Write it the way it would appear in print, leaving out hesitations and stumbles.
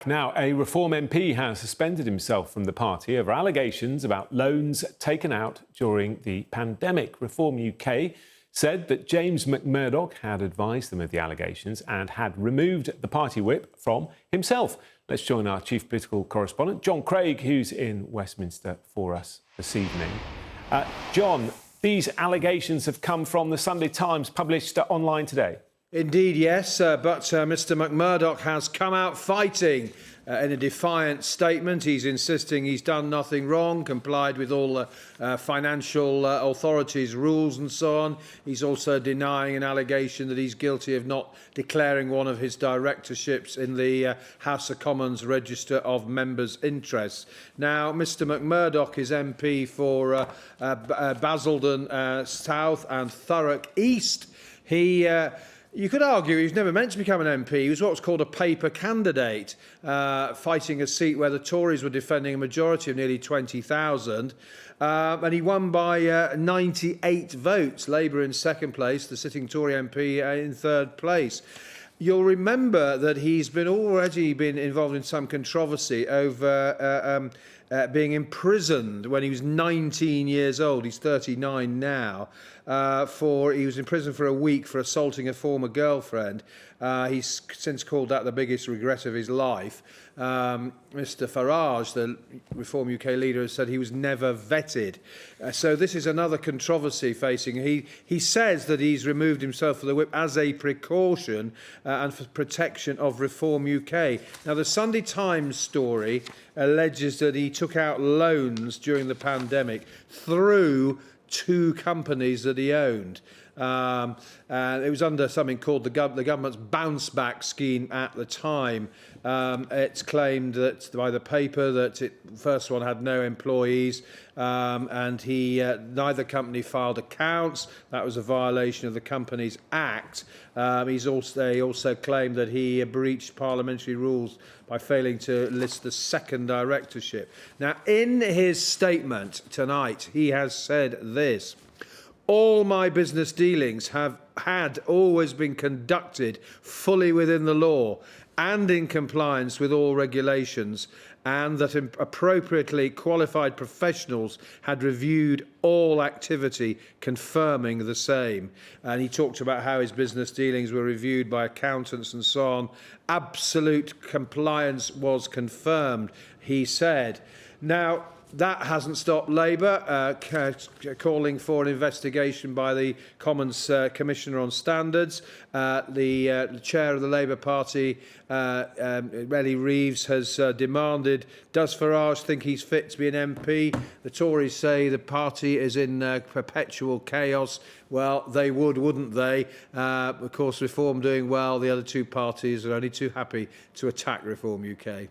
Now, a Reform MP has suspended himself from the party over allegations about loans taken out during the pandemic. Reform UK said that James McMurdock had advised them of the allegations and had removed the party whip from himself. Let's join our chief political correspondent, John Craig, who's in Westminster for us this evening. John, these allegations have come from the Sunday Times, published online today. Indeed, yes, but Mr McMurdock has come out fighting in a defiant statement. He's insisting he's done nothing wrong, complied with all the financial authorities' rules and so on. He's also denying an allegation that he's guilty of not declaring one of his directorships in the House of Commons Register of Members' Interests. Now, Mr McMurdock is MP for Basildon South and Thurrock East. You could argue he was never meant to become an MP. He was what was called a paper candidate, fighting a seat where the Tories were defending a majority of nearly 20,000. And he won by 98 votes. Labour in second place, the sitting Tory MP in third place. You'll remember that he's already been involved in some controversy over being imprisoned when he was 19 years old. He's 39 now. He was in prison for a week for assaulting a former girlfriend. He's since called that the biggest regret of his life. Mr Farage, the Reform UK leader, has said he was never vetted. So this is another controversy facing. He says that he's removed himself from the whip as a precaution and for protection of Reform UK. Now, the Sunday Times story alleges that he took out loans during the pandemic through two companies that he owned. It was under something called the government's bounce back scheme at the time. It's claimed that by the paper that the first one had no employees, and neither company filed accounts. That was a violation of the Companies Act. They also claimed that he breached parliamentary rules by failing to list the second directorship. Now, in his statement tonight, he has said this: all my business dealings had always been conducted fully within the law and in compliance with all regulations, and that appropriately qualified professionals had reviewed all activity, confirming the same. And he talked about how his business dealings were reviewed by accountants and so on. Absolute compliance was confirmed, he said. Now, that hasn't stopped Labour calling for an investigation by the Commons Commissioner on Standards. The chair of the Labour Party, Ellie Reeves, has demanded, does Farage think he's fit to be an MP? The Tories say the party is in perpetual chaos. Well, they would, wouldn't they? Of course, Reform doing well. The other two parties are only too happy to attack Reform UK.